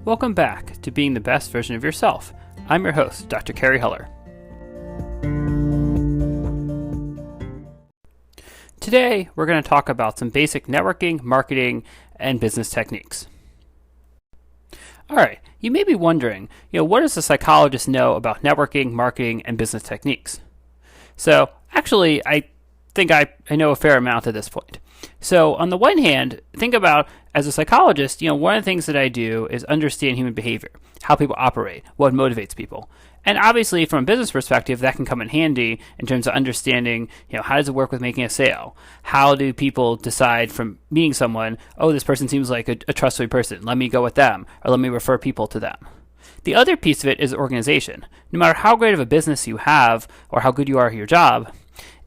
Welcome back to Being the Best Version of Yourself. I'm your host, Dr. Kerry Heller. Today, we're going to talk about some basic networking, marketing, and business techniques. All right, you may be wondering, what does a psychologist know about networking, marketing, and business techniques? So, actually, I think I know a fair amount at this point. So, on the one hand, think about, as a psychologist, one of the things that I do is understand human behavior, how people operate, what motivates people. And obviously, from a business perspective, that can come in handy in terms of understanding, how does it work with making a sale? How do people decide from meeting someone, oh, this person seems like a trustworthy person, let me go with them, or let me refer people to them. The other piece of it is organization. No matter how great of a business you have, or how good you are at your job,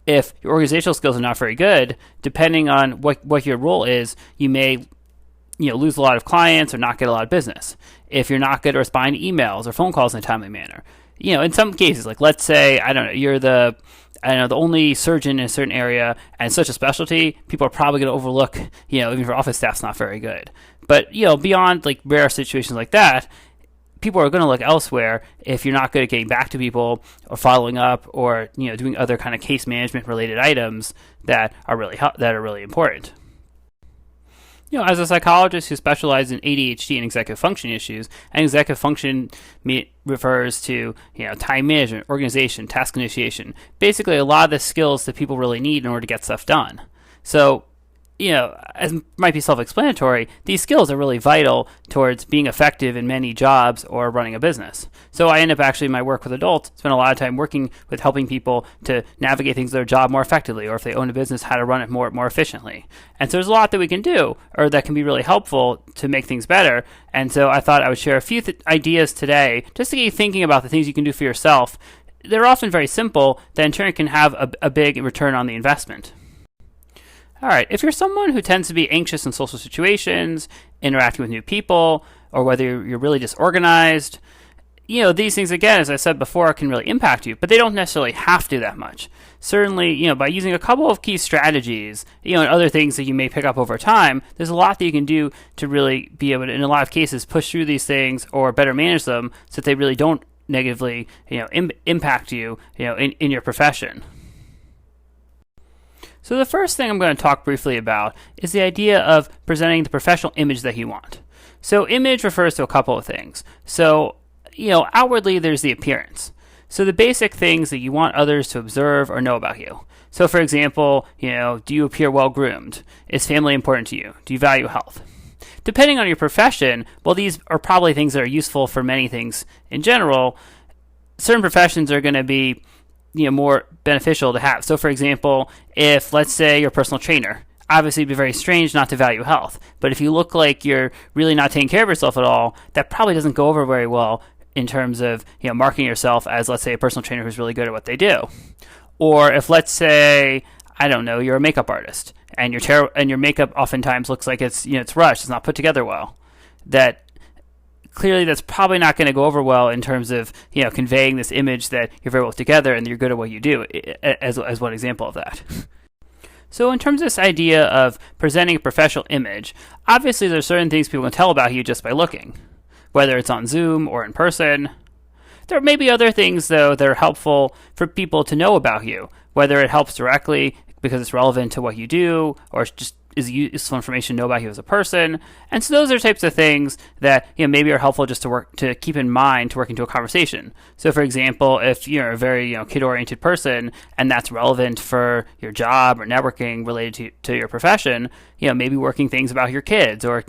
if your organizational skills are not very good, depending on what your role is, you may lose a lot of clients or not get a lot of business. If you're not good at responding to emails or phone calls in a timely manner. In some cases, like let's say, you're the only surgeon in a certain area and it's such a specialty, people are probably going to overlook, even if your office staff's not very good. But, beyond like rare situations like that, people are going to look elsewhere if you're not good at getting back to people or following up or, doing other kind of case management related items that are really important. As a psychologist who specializes in ADHD and executive function issues, and executive function refers to, time management, organization, task initiation, basically a lot of the skills that people really need in order to get stuff done. So, as might be self-explanatory, these skills are really vital towards being effective in many jobs or running a business. So I end up actually in my work with adults, spend a lot of time working with helping people to navigate things in their job more effectively, or if they own a business, how to run it more efficiently. And so there's a lot that we can do, or that can be really helpful to make things better. And so I thought I would share a few ideas today, just to get you thinking about the things you can do for yourself. They're often very simple, that in turn can have a big return on the investment. All right, if you're someone who tends to be anxious in social situations, interacting with new people, or whether you're really disorganized, these things, again, as I said before, can really impact you, but they don't necessarily have to that much. Certainly, by using a couple of key strategies, and other things that you may pick up over time, there's a lot that you can do to really be able to, in a lot of cases, push through these things or better manage them so that they really don't negatively, impact you, in your profession. So the first thing I'm going to talk briefly about is the idea of presenting the professional image that you want. So image refers to a couple of things. So, outwardly there's the appearance. So the basic things that you want others to observe or know about you. So for example, do you appear well groomed? Is family important to you? Do you value health? Depending on your profession, well, these are probably things that are useful for many things in general. Certain professions are going to be more beneficial to have. So for example, if let's say you're a personal trainer, obviously it'd be very strange not to value health. But if you look like you're really not taking care of yourself at all, that probably doesn't go over very well in terms of marketing yourself as, let's say, a personal trainer who's really good at what they do. Or if let's say, you're a makeup artist and your makeup oftentimes looks like it's rushed, it's not put together well. Clearly, that's probably not going to go over well in terms of conveying this image that you're very well together and you're good at what you do, as one example of that. So in terms of this idea of presenting a professional image, obviously there are certain things people can tell about you just by looking, whether it's on Zoom or in person. There may be other things, though, that are helpful for people to know about you, whether it helps directly because it's relevant to what you do, or just is useful information to know about you as a person. And so those are types of things that maybe are helpful just to keep in mind to work into a conversation. So for example, if you're a very kid-oriented person and that's relevant for your job or networking related to your profession, maybe working things about your kids or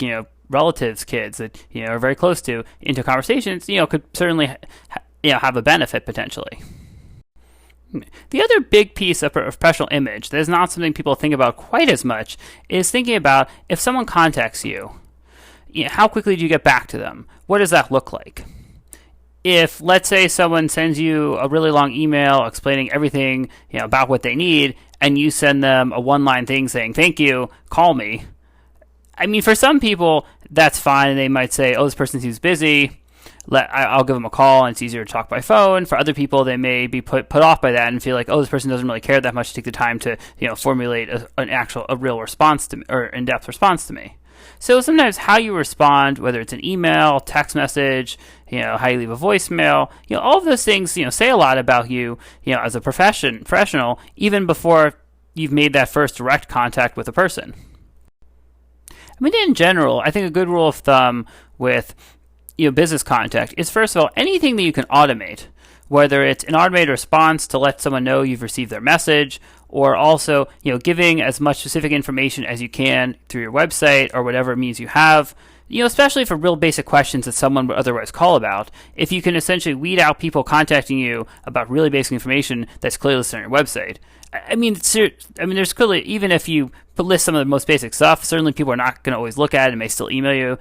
relatives' kids that are very close to into conversations could certainly have a benefit potentially. The other big piece of professional image that is not something people think about quite as much is thinking about if someone contacts you, how quickly do you get back to them? What does that look like? If, let's say, someone sends you a really long email explaining everything about what they need, and you send them a one-line thing saying, "Thank you, call me." I mean, for some people, that's fine, and they might say, "Oh, this person seems busy. I'll give them a call and it's easier to talk by phone." For other people, they may be put off by that and feel like, oh, this person doesn't really care that much to take the time to formulate a real response to me, or in-depth response to me. So sometimes how you respond, whether it's an email, text message, how you leave a voicemail, all of those things, say a lot about you, as a professional, even before you've made that first direct contact with a person. I mean, in general, I think a good rule of thumb with business contact is, first of all, anything that you can automate, whether it's an automated response to let someone know you've received their message, or also giving as much specific information as you can through your website or whatever means you have. Especially for real basic questions that someone would otherwise call about, if you can essentially weed out people contacting you about really basic information that's clearly listed on your website. I mean, there's clearly, even if you list some of the most basic stuff, certainly people are not going to always look at it and may still email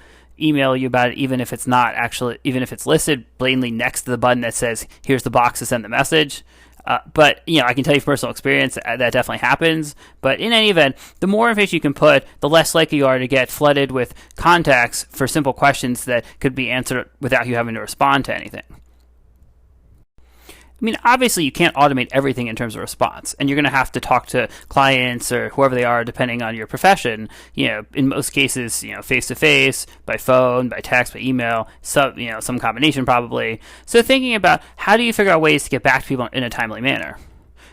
you about it, even if it's listed blatantly next to the button that says, here's the box to send the message. But I can tell you from personal experience that definitely happens. But in any event, the more information you can put, the less likely you are to get flooded with contacts for simple questions that could be answered without you having to respond to anything. I mean, obviously, you can't automate everything in terms of response, and you're going to have to talk to clients or whoever they are, depending on your profession. In most cases, face to face, by phone, by text, by email, some combination probably. So, thinking about how do you figure out ways to get back to people in a timely manner.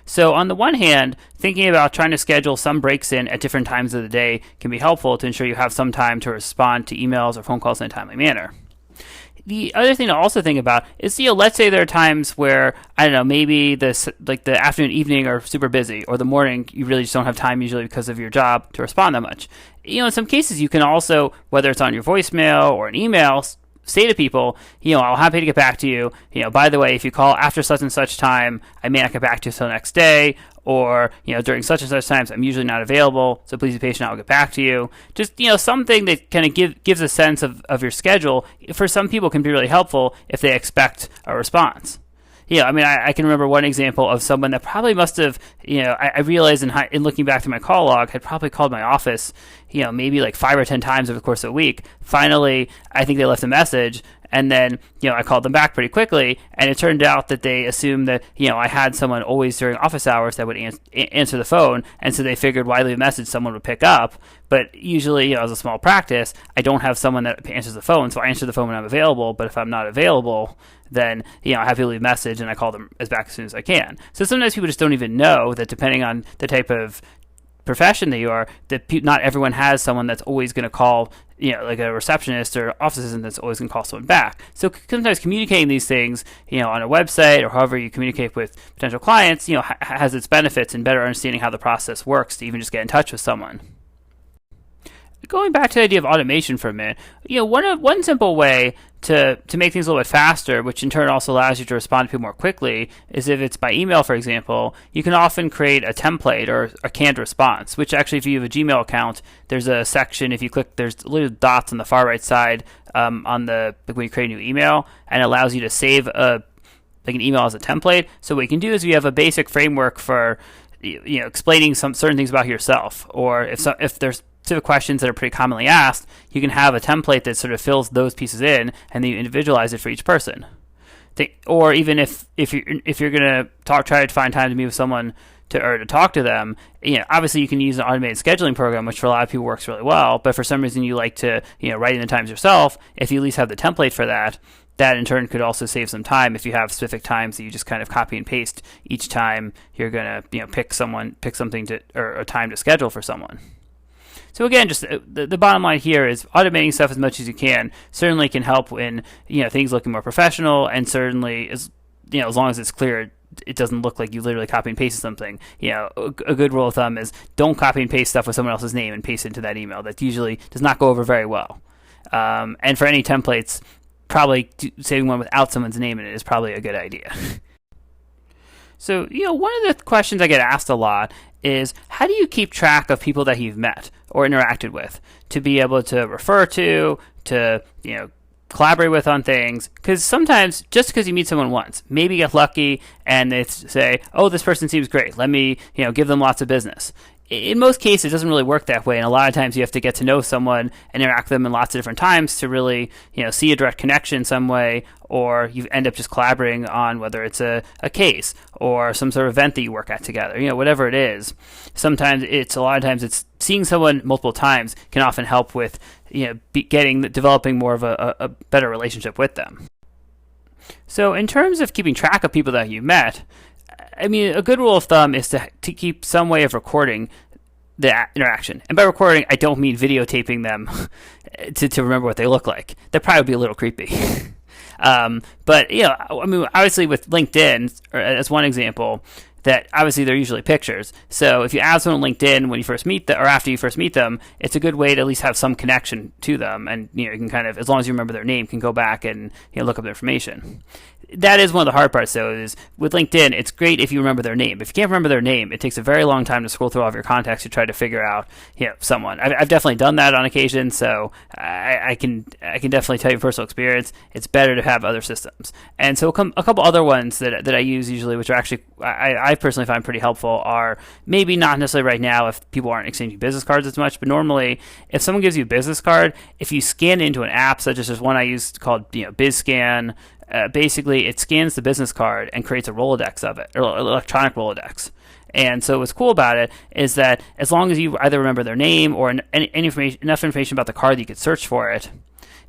So, on the one hand, thinking about trying to schedule some breaks in at different times of the day can be helpful to ensure you have some time to respond to emails or phone calls in a timely manner. The other thing to also think about is, let's say there are times where, I don't know, maybe the afternoon, evening are super busy, or the morning you really just don't have time usually because of your job to respond that much. In some cases you can also, whether it's on your voicemail or an email, say to people, I'll happy to get back to you. By the way, if you call after such and such time, I may not get back to you until the next day, or, during such and such times, I'm usually not available, so please be patient, I'll get back to you. Just, something that kind of gives a sense of your schedule, for some people can be really helpful if they expect a response. I can remember one example of someone that probably must have, I realized in looking back through my call log, had probably called my office, maybe like 5 or 10 times over the course of a week. Finally, I think they left a message, and then, I called them back pretty quickly, and it turned out that they assumed that, I had someone always during office hours that would answer the phone, and so they figured why leave a message, someone would pick up. But usually, as a small practice, I don't have someone that answers the phone, so I answer the phone when I'm available, but if I'm not available, then, I have to leave a message and I call them back as soon as I can. So sometimes people just don't even know that, depending on the type of profession that you are, that not everyone has someone that's always going to call, like a receptionist or office assistant that's always going to call someone back. So sometimes communicating these things, on a website or however you communicate with potential clients, has its benefits in better understanding how the process works to even just get in touch with someone. Going back to the idea of automation for a minute, one simple way to make things a little bit faster, which in turn also allows you to respond to people more quickly, is if it's by email, for example, you can often create a template or a canned response, which actually, if you have a Gmail account, there's a section, if you click, there's little dots on the far right side when you create a new email, and it allows you to save an email as a template. So what you can do is you have a basic framework for explaining some certain things about yourself, or if there's specific questions that are pretty commonly asked, you can have a template that sort of fills those pieces in, and then you individualize it for each person. Or even if you're going to try to find time to meet with someone to talk to them, obviously you can use an automated scheduling program, which for a lot of people works really well. But for some reason you like to write in the times yourself. If you at least have the template for that in turn could also save some time if you have specific times that you just kind of copy and paste each time you're going to pick something or a time to schedule for someone. So again, just the bottom line here is automating stuff as much as you can certainly can help in things looking more professional, and certainly as long as it's clear, it doesn't look like you literally copy and pasted something. A good rule of thumb is don't copy and paste stuff with someone else's name and paste it into that email. That usually does not go over very well. And for any templates, probably saving one without someone's name in it is probably a good idea. So, one of the questions I get asked a lot is, how do you keep track of people that you've met or interacted with to be able to refer to collaborate with on things? Because sometimes, just because you meet someone once, maybe you get lucky and they say, oh, this person seems great, let me give them lots of business. In most cases, it doesn't really work that way, and a lot of times you have to get to know someone and interact with them in lots of different times to really, see a direct connection in some way, or you end up just collaborating on whether it's a case or some sort of event that you work at together, whatever it is. A lot of times it's seeing someone multiple times can often help with developing more of a better relationship with them. So in terms of keeping track of people that you met, I mean, a good rule of thumb is to keep some way of recording the interaction. And by recording, I don't mean videotaping them to remember what they look like. That probably would be a little creepy. But, I mean, obviously with LinkedIn, as one example, that obviously they're usually pictures. So if you add someone on LinkedIn when you first meet them, or after you first meet them, it's a good way to at least have some connection to them. And, you can kind of, as long as you remember their name, can go back and look up their information. That is one of the hard parts, though, is with LinkedIn, it's great if you remember their name. If you can't remember their name, it takes a very long time to scroll through all of your contacts to try to figure out, someone. I've definitely done that on occasion, so I can definitely tell you from personal experience, it's better to have other systems. And so a couple other ones that I use usually, which are actually, I personally find pretty helpful, are maybe not necessarily right now if people aren't exchanging business cards as much, but normally if someone gives you a business card, if you scan into an app, such as there's one I use called BizScan, basically it scans the business card and creates a Rolodex of it, or electronic Rolodex. And so what's cool about it is that as long as you either remember their name or any enough information about the card that you could search for it,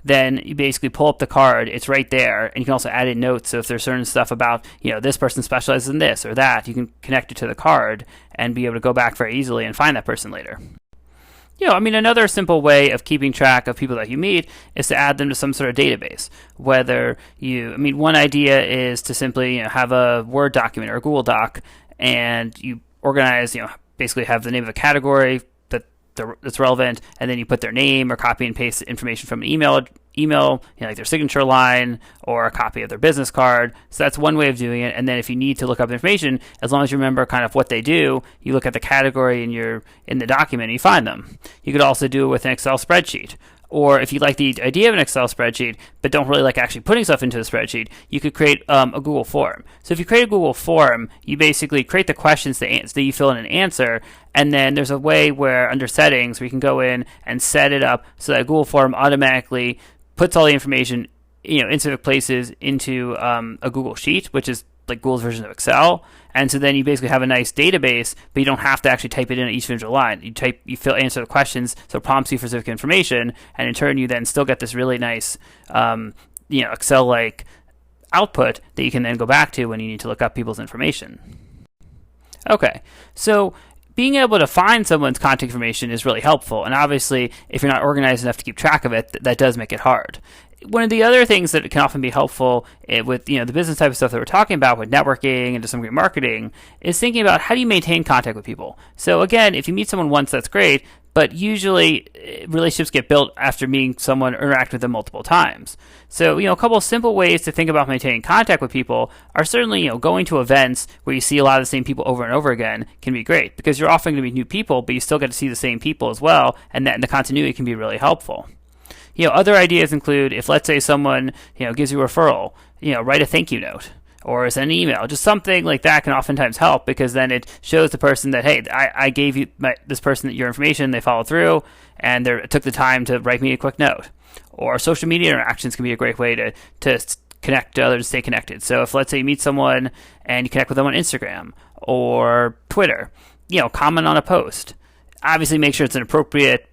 then you basically pull up the card, it's right there, and you can also add in notes. So if there's certain stuff about, this person specializes in this or that, you can connect it to the card and be able to go back very easily and find that person later. Another simple way of keeping track of people that you meet is to add them to some sort of database. One idea is to simply have a Word document or a Google Doc, and you organize, basically have the name of a category that's relevant, and then you put their name or copy and paste information from an email, like their signature line or a copy of their business card. So that's one way of doing it. And then if you need to look up information, as long as you remember kind of what they do, you look at the category in the document and you find them. You could also do it with an Excel spreadsheet. Or if you like the idea of an Excel spreadsheet, but don't really like actually putting stuff into the spreadsheet, you could create a Google form. So if you create a Google form, you basically create the questions that you fill in an answer, and then there's a way where under settings, where you can go in and set it up so that Google form automatically puts all the information, in specific places into a Google Sheet, which is like Google's version of Excel. And so then you basically have a nice database, but you don't have to actually type it in each individual line. Answer the questions, so it prompts you for specific information, and in turn you then still get this really nice, Excel-like output that you can then go back to when you need to look up people's information. Okay, so being able to find someone's contact information is really helpful, and obviously, if you're not organized enough to keep track of it, that does make it hard. One of the other things that can often be helpful with the business type of stuff that we're talking about with networking and to some degree marketing is thinking about how do you maintain contact with people. So again, if you meet someone once, that's great, but usually relationships get built after meeting someone or interact with them multiple times. So a couple of simple ways to think about maintaining contact with people are certainly going to events where you see a lot of the same people over and over again can be great, because you're often going to meet new people, but you still get to see the same people as well, and the continuity can be really helpful. Other ideas include if, let's say, someone, gives you a referral, write a thank you note or send an email. Just something like that can oftentimes help, because then it shows the person that, hey, I gave you this person your information, they followed through, and they took the time to write me a quick note. Or social media interactions can be a great way to connect to others, stay connected. So if, let's say, you meet someone and you connect with them on Instagram or Twitter, comment on a post. Obviously, make sure it's an appropriate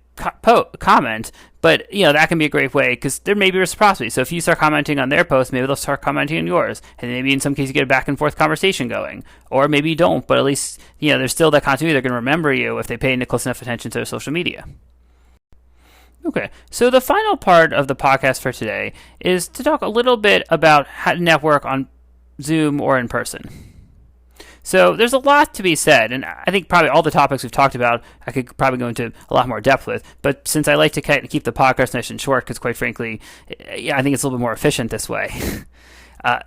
comment, but that can be a great way, because there may be reciprocity. So if you start commenting on their post, maybe they'll start commenting on yours, and maybe in some cases you get a back and forth conversation going, or maybe you don't, but at least there's still that continuity. They're going to remember you if they pay close enough attention to their social media. Okay, so the final part of the podcast for today is to talk a little bit about how to network on Zoom or in person. So there's a lot to be said, and I think probably all the topics we've talked about I could probably go into a lot more depth with, but since I like to keep the podcast nice and short, because quite frankly, I think it's a little bit more efficient this way. I'm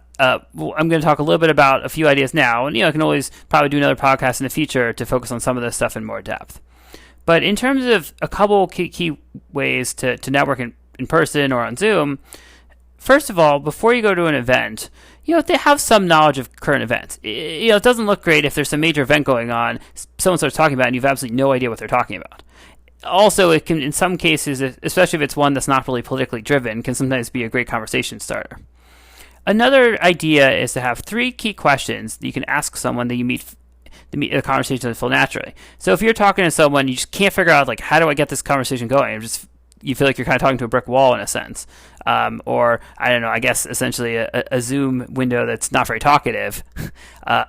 going to talk a little bit about a few ideas now, and I can always probably do another podcast in the future to focus on some of this stuff in more depth. But in terms of a couple key ways to network in person or on Zoom, first of all, before you go to an event, they have some knowledge of current events. It doesn't look great if there's some major event going on, someone starts talking about it, and you've absolutely no idea what they're talking about. Also, it can, in some cases, especially if it's one that's not really politically driven, can sometimes be a great conversation starter. Another idea is to have 3 key questions that you can ask someone that you meet the conversation doesn't flow naturally. So if you're talking to someone, you just can't figure out like, how do I get this conversation going? You feel like you're kind of talking to a brick wall in a sense. Or I don't know, I guess essentially a Zoom window that's not very talkative.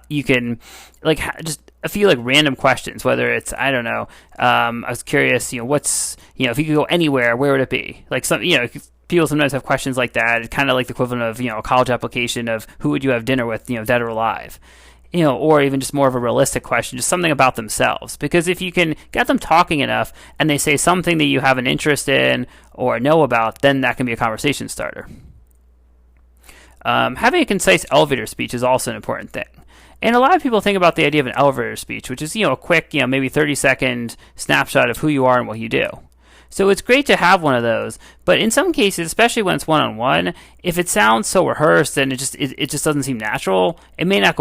You can like just a few like random questions, whether it's, I don't know, I was curious, what's, if you could go anywhere, where would it be? Like some, people sometimes have questions like that. It's kind of like the equivalent of, a college application of who would you have dinner with, dead or alive. Or even just more of a realistic question, just something about themselves. Because if you can get them talking enough and they say something that you have an interest in or know about, then that can be a conversation starter. Having a concise elevator speech is also an important thing. And a lot of people think about the idea of an elevator speech, which is, a quick, maybe 30-second snapshot of who you are and what you do. So it's great to have one of those, but in some cases, especially when it's one-on-one, if it sounds so rehearsed and it just doesn't seem natural, it may not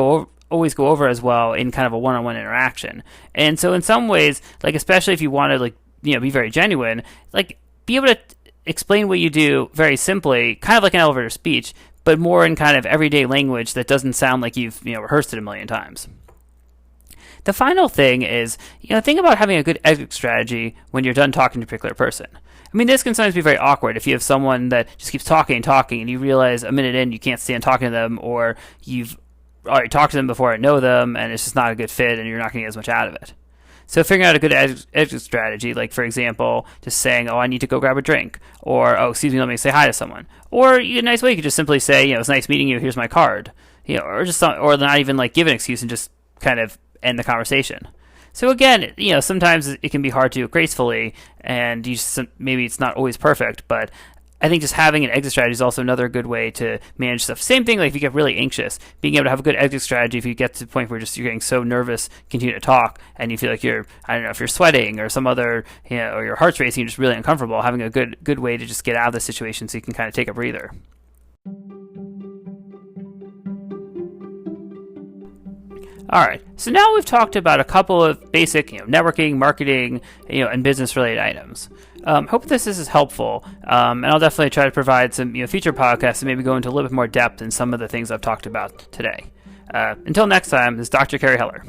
always go over as well in kind of a one-on-one interaction. And so in some ways, like especially if you want to be very genuine, like be able to explain what you do very simply, kind of like an elevator speech, but more in kind of everyday language that doesn't sound like you've rehearsed it a million times. The final thing is, think about having a good exit strategy when you're done talking to a particular person. I mean, this can sometimes be very awkward if you have someone that just keeps talking and talking and you realize a minute in you can't stand talking to them, or you've already talked to them before and know them and it's just not a good fit and you're not going to get as much out of it. So figuring out a good exit strategy, like for example, just saying, oh, I need to go grab a drink, or, oh, excuse me, let me say hi to someone. Or a nice way you could just simply say, it's nice meeting you, here's my card. Or not even like give an excuse and just kind of end the conversation. So again, sometimes it can be hard to do it gracefully, and maybe it's not always perfect, but I think just having an exit strategy is also another good way to manage stuff. Same thing, like if you get really anxious, being able to have a good exit strategy if you get to the point where you're getting so nervous, continue to talk, and you feel like if you're sweating or some other, or your heart's racing, you're just really uncomfortable, having a good way to just get out of the situation so you can kind of take a breather. All right, so now we've talked about a couple of basic, networking, marketing, and business-related items. Hope this is helpful, and I'll definitely try to provide some, future podcasts and maybe go into a little bit more depth in some of the things I've talked about today. Until next time, this is Dr. Kerry Heller.